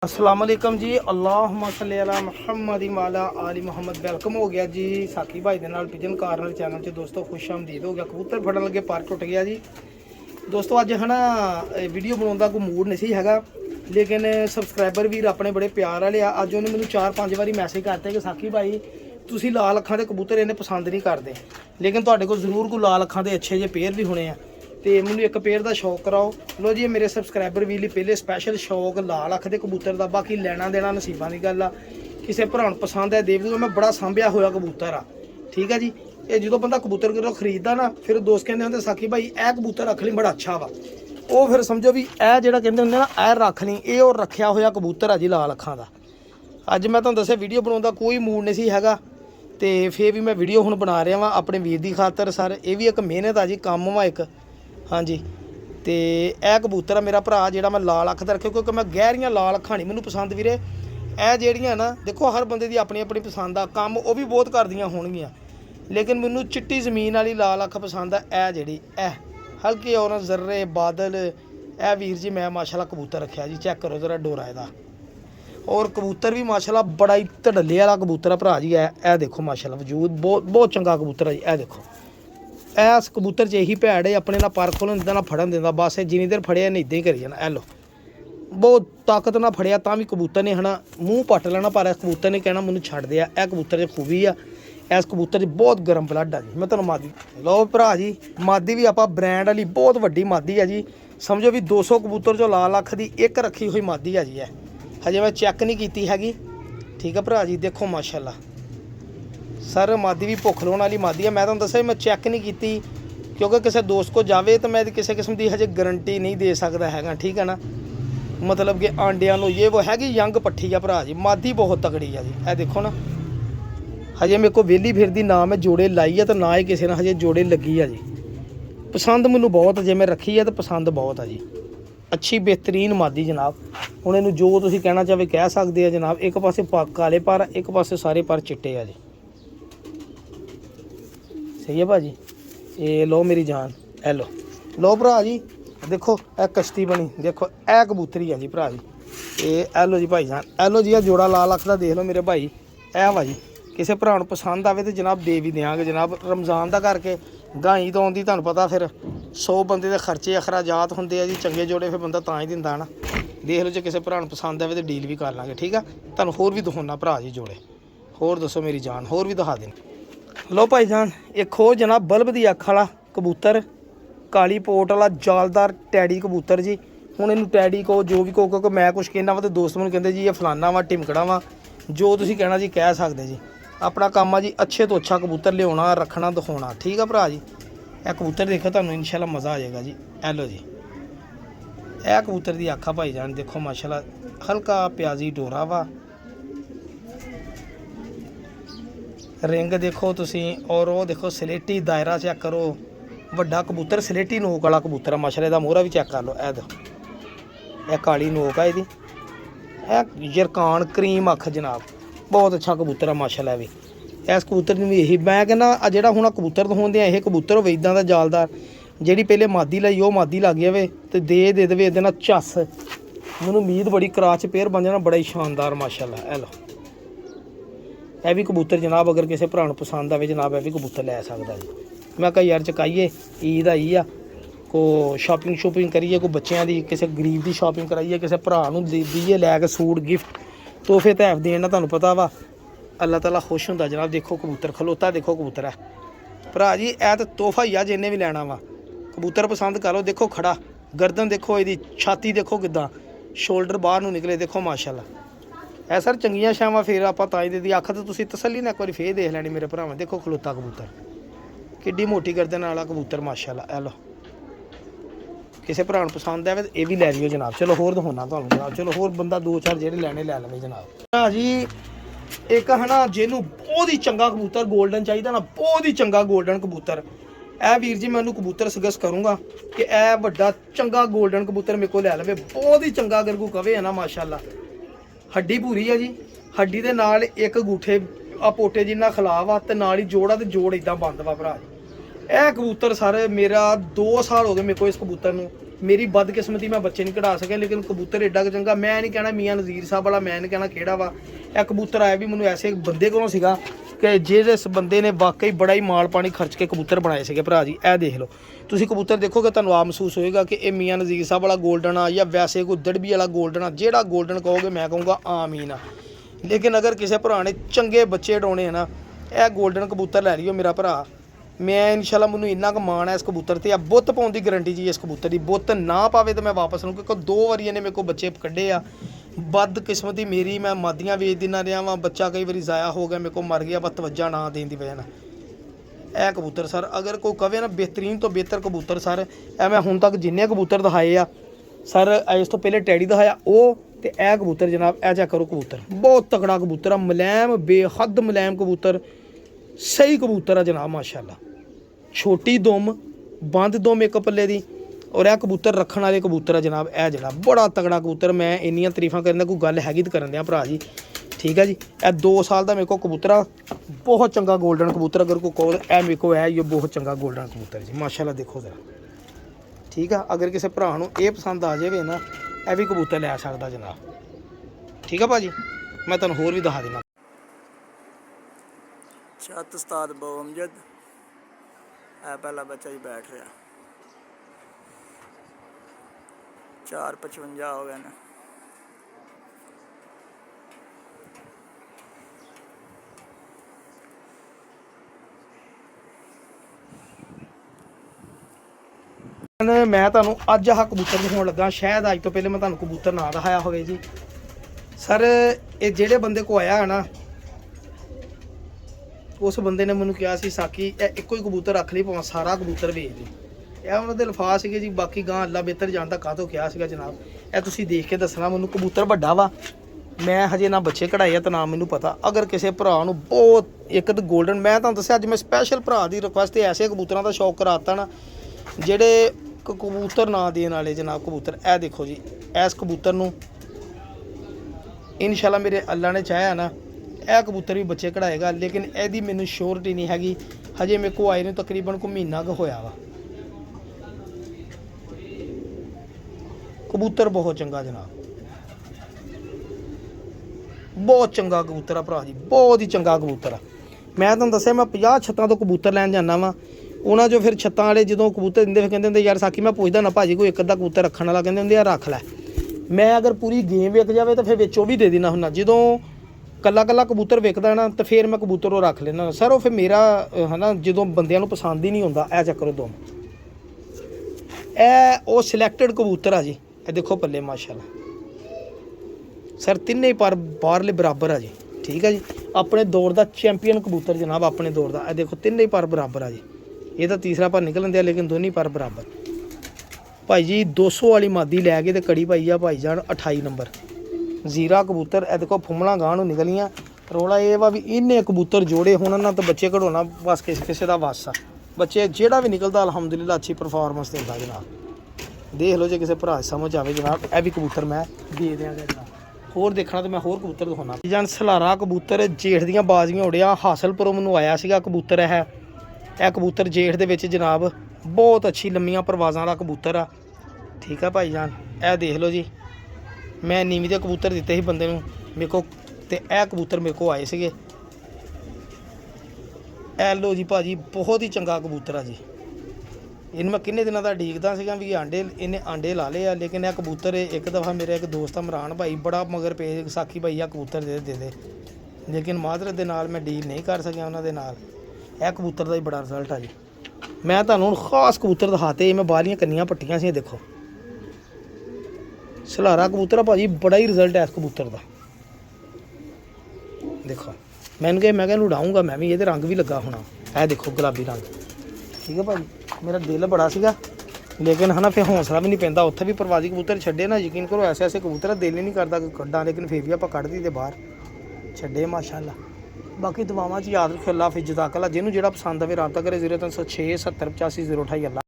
अस्सलाम वालेकुम जी। अल्लाहुम्मा सल्ली अला मुहम्मद वाला आली मुहम्मद। वेलकम हो गया जी साथी भाई दे नाल पिजन कार्नर चैनल च। दोस्तों खुश आमदीद हो गया। कबूतर फड़न लगे पर टुट गया जी। दोस्तों अज है ना वीडियो बनाने का कोई मूड नहीं हैगा, लेकिन सबसक्राइबर वीर अपने बड़े प्यार वाले आ। अज उन्हें मैंने 4-5 बारी मैसेज करते कि साकी भाई तुसी लाल अखां दे कबूतर इन्हें पसंद नहीं करते, लेकिन तुहाडे कोल जरूर कोई लाल अखां दे अच्छे जे पेयर भी होने हैं तो मैंने एक पेयर का शौक कराओ। लो जी मेरे सबसक्राइबर भी पहले स्पैशल शौक लाल अख के कबूतर का। बाकी लैना देना नसीबा की गल आ, किसी भरा पसंद है देव दूँ। मैं बड़ा सांभिया होया कबूतर आ, ठीक है जी। ये जो बंदा कबूतर किलो खरीददा ना, फिर दोस्त कहते होंगे साकी भाई ए कबूतर रख ली बड़ा अच्छा वा। वो फिर समझो भी ए जो कहते होंगे ना ए रख ली, ये और रखा होया कबूतर आ जी लाल अखां का। अज मैं तुहानूं दस्सिया वीडियो बनाने का कोई मूड नहीं हैगा, तो फिर भी मैं वीडियो हुण बना रहा वा अपने वीर की खातर। सर ये भी एक मेहनत आ जी, काम वा एक। हाँ जी, तो यह कबूतर है मेरा भरा जो मैं लाल अख का रखे, क्योंकि मैं गहरियां लाल अखां नहीं मैनूं पसंद वीरे। यह जड़ियाँ ना देखो हर बंदे की अपनी अपनी पसंद आ, काम वो भी बहुत करदियाँ होणगियां, लेकिन मैनूं चिट्टी जमीन वाली लाल अख पसंद है। यह जी हल्के और जर्रे बादल, यह वीर जी मैं माशाल्लाह कबूतर रखा जी। चेक करो जरा डोरा इहदा। और कबूतर भी माशाल्लाह बड़ा ही धड़ल्ले वाला कबूतर है भरा जी। यह देखो माशाल्लाह वजूद बहुत बहुत चंगा कबूतर है जी। यह देखो इस कबूतर च यही भैड़ है, अपने ना पर खोलन दिंदा ना फड़न दिंदा, बस जिन्नी देर फड़िया नहीं इदां ही करी जाना। लो बहुत ताकत ना फड़िया तां भी कबूतर ने है ना मूँह पट लेना, पर इस कबूतर ने कहना मैनूं छड्ड दिया। यह कबूतर च खूबी आ, इस कबूतर च बहुत गर्म ब्लड आ जी। मैं तुहानूं मादी लो भरा जी, मादी भी आपां ब्रांड वाली बहुत वड्डी मादी है जी। समझो भी 200 कबूतर चों लाल अख दी एक रखी हुई मादी है जी। है हजे मैं चैक नहीं की हैगी, ठीक है भरा जी। देखो माशाल्लाह सर मादी भी भुख लाने वाली मादी है। मैं तुहानूं दस्सिया मैं चैक नहीं की, क्योंकि किसी दोस्त को जावे तो मैं किसी किस्म की हजे गारंटी नहीं दे सकता हैगा, ठीक है ना। मतलब कि आंडिया ये वो हैगी यंग पट्ठी आ भरा जी, मादी बहुत तगड़ी है जी। यह देखो ना हजे मेरे को वेली फिरदी ना मैं जोड़े लाई है, तो ना ही किसी ने हजे जोड़े लगी है जी। पसंद मैनू बहुत जे मैं रखी है तो पसंद बहुत है जी। अच्छी बेहतरीन मादी जनाब। हुण इहनूं जो तुसीं कहना चाहे कह सकते हैं जनाब। एक पासे काले पर, एक पासे सारे पर चिट्टे आ जी। सही है भाजी। ये लो मेरी जान, ए लो भरा जी। देखो ए कश्ती बनी, देखो ए कबूतरी है जी भरा जी। ये एलो जी भाई जान, एलो जी। जोड़ा लाल अख का देख लो मेरे भाई। ए वा जी किसी भरा नूं पसंद आवे तो जनाब दे भी देंगे जनाब। रमज़ान का करके गाई तो आउंदी, तुहानूं पता फिर 100 बंदे के खर्चे अखराजात होंदे आ जी। चंगे जोड़े फिर बंदा तां ही दिंदा ना। देख लो जो किसी भरा नूं पसंद आवे तो डील भी कर लांगे, ठीक है। तुहानूं होर भी दिखाउणा भरा जी जोड़े। होर दसो मेरी जान, होर भी दिखा दें। लो भाई जान एक हो जनाब बल्ब की अख वाला कबूतर, काली पोट वाला जालदार टैडी कबूतर जी। हुण इनू टैडी कहो जो भी कहो, क्योंकि मैं कुछ कहना वा तो दोस्त मैनूं कहंदे जी ये फलाना वा टिमकड़ा वा, जो तुसीं कहना जी कह सकते जी। अपना काम आ जी अच्छे तो अच्छा कबूतर लियाना रखना दिखाना, ठीक है भरा जी। यह कबूतर देखो तुहानूं इंशाल्लाह मज़ा आ जाएगा जी। ए लो जी यह कबूतर की अख आ भाई जान, देखो माशाल्लाह हल्का प्याजी डोरा वा। रिंग देखो तुसी, और वो देखो सलेटी दायरा चेक करो। वड्डा कबूतर सलेटी नोक वाला कबूतर है माशाल्लाह। मोहरा भी चेक कर लो। ए देखो यह काली नोक है यदी। यह यरकान क्रीम अख जनाब, बहुत अच्छा कबूतर है माशाल्लाह। भी इस कबूतर में यही मैं कहना जो हूँ कबूतर दिखाते हैं, यह कबूतर हो इदां का जालदार। जी पहले मादी लाई वो मादी लग जाए तो दे देवे ये ना झस। मैनूं उम्मीद बड़ी कराच पेयर बन जाना बड़ा ही शानदार माशाल्लाह। ए लो यह भी कबूतर जनाब अगर किसी भरा नूं पसंद आए जनाब यह भी कबूतर लै सकदा जी। मैं कहा यार चकाइए ईद आई आ, को शॉपिंग शूपिंग करिए, कोई बच्चों की किसी गरीब की शॉपिंग कराइए, किसी भरा नूं दीए लैके सूट गिफ्ट तोहफे तैफ देना। तुहानूं पता वा अल्लाह ताला खुश हुंदा जनाब। देखो कबूतर खलोता, देखो कबूतर है भरा जी। ए तो तोहफा ही आ जिन्हें भी लैना वा। कबूतर पसंद करो, देखो खड़ा, गर्दन देखो, यदी छाती देखो किदां, शोल्डर बाहर नूं निकले, देखो माशाल्लाह। है सर चंगियां छावां फिर आप ताई दी अख तो तुसीं तसल्ली ना एक बार फिर देख लैनी मेरे भरावां। देखो खलोता कबूतर, किड्डी मोटी गर्दन वाला कबूतर माशाल्लाह। ए लो किसी भरा नूं पसंद आवे तो यह भी लै लियो जनाब। चलो होर दिखाउणा तुहानूं जनाब। चलो होर बंदा 2-4 जेह्ड़े लैने लै लवे जनाब। हाँ जी एक है ना जिन्हों बहुत ही चंगा कबूतर गोल्डन चाहिए ना, बहुत ही चंगा गोल्डन कबूतर। ए वीर जी मैं कबूतर सजेस्ट करूँगा कि ए वड्डा चंगा गोल्डन कबूतर मेरे को लै लवे, बहुत ही चंगा। अगर कोई कवे है ना माशाल्लाह, हड्डी पूरी है जी। हड्डी के नाल एक अंगूठे आ पोटे जिन्ना खिलाफ आ, तो नाल ही जोड़ा तो जोड़ इदां बंद वा भरा। यह कबूतर सर मेरा 2 साल हो गए मेरे को इस कबूतर नूं मेरी बदकिस्मती मैं बच्चे नहीं कढ़ा सकिया, लेकिन कबूतर एडा चंगा। मैं नहीं कहना मियाँ नज़ीर साहब वाला, मैं नहीं कहना केड़ा वा। यह कबूतर आया भी मैनू ऐसे बंदे कोलों सीगा कि जिस बंदे ने वाकई बड़ा ही माल पानी खर्च के कबूतर बनाए थे भरा जी। यह देख लो तुसीं कबूतर देखोगे तुहानूं आप महसूस होएगा कि यह मियाँ नज़ीर साहब वाला गोल्डन आ या वैसे कोई दड़बी वाला गोल्डन आ। जिहड़ा गोल्डन कहोगे मैं कहूँगा आम ही ना, लेकिन अगर किसी भरा ने चंगे बच्चे उड़ाने हैं ना, यह गोल्डन कबूतर लै लियो मेरा भरा। मैं इंशाल्लाह मैनूं इन्ना क माण है इस कबूतर ते। बुੱਤ पाउण दी गारंटी जी इस कबूतर की। बुੱਤ ना पावे तो मैं वापस लूँ, क्योंकि 2 वारी इन्हें मेरे को बच्चे कड्ढे आ। बदकिस्मती मेरी, मैं मादियाँ वेच दिना रहा वां, बच्चा कई बारी ज़ाया हो गया, मेरे को मर गया बस तवज्जा ना देने की वजह नाल। ਇਹ कबूतर सर अगर कोई कहे ना बेहतरीन तो बेहतर कबूतर सर, मैं हुण तक जिन्ने कबूतर दिखाए आ सर, इस तो पहले टैडी दिखाया वो, तो यह कबूतर जनाब यह चेक करो कबूतर बहुत तगड़ा कबूतर आ, मुलायम बेहद मुलायम कबूतर, सही कबूतर आ जनाब माशाल्लाह। छोटी दुम बंद दुम एक पल्ले दी, और यह कबूतर रखने वाले कबूतर आ जनाब। यह जनाब बड़ा तगड़ा कबूतर, मैं इन्नियां तरीफां करने कोई गल हैगी तो करन दियां भरा जी, ठीक है जी। यह 2 साल का मेरे को कबूतर आ, बहुत चंगा गोल्डन कबूतर। अगर कोई कहो यह मेरे को है ये बहुत चंगा गोल्डन कबूतर जी माशाल्लाह। देखो जरा, ठीक है। अगर किसी भरा नूं ये पसंद आ जाए ना, यह भी कबूतर लै सकदा जनाब, ठीक है भाजी। मैं तुहानूं होर भी दिखा देना। छत उस्ताद बोमजद है पहला बच्चा ही बैठ रहा, 4:55 हो गए ना। मैं तुहानूं अज आह कबूतर दिखाउण लगा, शायद अज तो पहले मैं तुहानूं कबूतर ना दिखाया होवे जी। सर ये जिहड़े बंदे को आया है ना, उस बंदे ने मैनूं कहा सी साकी एको ही कबूतर रख ली, भावें सारा कबूतर वेच दी। यह उन्होंने दे अल्फाज सीगे जी, बाकी गां अल्लाह बेहतर जानदा काहतों कहा सीगा जनाब। यह तुसीं देख के दसना मैनूं। कबूतर वड्डा वा, मैं हजे ना बच्चे कढ़ाए आ तो ना मैनूं पता। अगर किसी भरा नूं बहुत एक तो गोल्डन, मैं तुहानूं दस्सिया अज मैं स्पैशल भरा दी रिक्वेस्ट ऐसे कबूतरां दा शौक कराता ना जिहड़े कबूतर ना देने वाले जनाब कबूतर। यह देखो जी, इस कबूतर नूं इंशाल्लाह मेरे अल्लाह ने चाहया ना यह कबूतर भी बच्चे कढ़ाएगा, लेकिन यदी मैनूं श्योरिटी नहीं हैगी। हजे मेरे को आए नूं तकरीबन को महीना क होया वा। कबूतर बहुत चंगा जनाब, बहुत चंगा कबूतर आ भरा जी, बहुत ही चंगा कबूतर आ। मैं तुहानूं दस्सिया मैं 50 छत्तां तो कबूतर लैन जाना वा। उन्होंने जो फिर छत्तां वाले जो कबूतर दिंदे फिर कहंदे हुंदे यार साकी, मैं पुछदा ना भाजी कोई एक अद्धा कबूतर रखण वाला, कहंदे हुंदे यार रख लै। मैं अगर पूरी गेम विक जाए तो फिर विच ओह भी दे देना हुंदा। जदों कल्ला कल्ला कबूतर विकदा ना तो फिर मैं कबूतर वो रख लेना सर। वो फिर मेरा है ना जो बंदियां नूं पसंद ही नहीं होंदा। ऐ चक्कर दो ए वो सिलैक्टेड कबूतर आ जी। ए देखो पल्ले माशाल्लाह सर, तिन्ने ही पर बाहरले बराबर आ जी, ठीक है जी। अपने दौर का चैंपीयन कबूतर जनाब, अपने दौर का। ए देखो तिन्ने ही पर बराबर आ जी। ये तो तीसरा पर निकलन दिया, लेकिन दोनों पर बराबर। भाई जी 200 वाली मादी लै गए तो कड़ी पाई आ भाई जान 28 नंबर जीरा कबूतर। ए देखो फुमला गांह नूं निकलियां। रौला ये वा भी इन्ने कबूतर जोड़े होण ना तो बच्चे कढ़ाउणा बस किसी का वस आ। बच्चे जेड़ा भी निकलता अलहमदुलिल्लाह अच्छी परफॉर्मेंस देता जनाब। देख लो जो किसी भरा समझ आवे जनाब, यह भी कबूतर मैं दे देंगे जनाब। होर देखना तो मैं होर कबूतर दिखाना जान। सलारा कबूतर जेठ दियां बाजियां उड़िया हासलपुरों मैनूं आया सीगा कबूतर। है यह कबूतर जेठ दे विच जनाब बहुत अच्छी लंमियां परवाज़ां दा कबूतर आ, ठीक है भाई जान। यह देख लो जी, मैं नीवी दे कबूतर दिते ही बंदे नूं मेरे को, ते यह कबूतर मेरे को आए सीगे। ए लो जी भाजी, बहुत ही चंगा कबूतर आ जी। इन्हूं मैं किन्ने दिनों का उडीकदा सीगा भी आंडे, इन्हें आंडे ला ले आ। लेकिन यह कबूतर एक दफ़ा मेरा एक दोस्त इमरान भाई बड़ा मगर पे साकी भाई आ कबूतर दे, लेकिन माजरत दे नाल मैं डील नहीं कर सकिया उन्होंने नाल। यह कबूतर का ही बड़ा रिजल्ट आ जी। मैं तुहानूं खास कबूतर दिखाते, मैं बाहरियां कन्नियां पट्टियां सी। देखो सलारा कबूतर भाजी, बड़ा ही रिजल्ट है इस कबूतर का। देखो मैंने कहा मैं उड़ाऊँगा मैं भी, ये रंग भी लगा होना। यह देखो गुलाबी रंग, ठीक है भाजी। मेरा दिल बड़ा सीगा, लेकिन है ना फिर हौसला भी नहीं पैंदा। उत्थे भी परवाजी कबूतर छड्डे ना, यकीन करो ऐसे ऐसे कबूतर दिल ही नहीं करता कि कड्डां, लेकिन फिर भी आप कढ़ दी ते बाहर छड्डे माशाल्लाह। बाकी दुआवां च याद रखो। अल्लाह हाफिज़, जज़ाकल्लाह। जिन्होंने जेड़ा पसंद आवे रब्ता करे 0306 70 85 028 अल्लाह।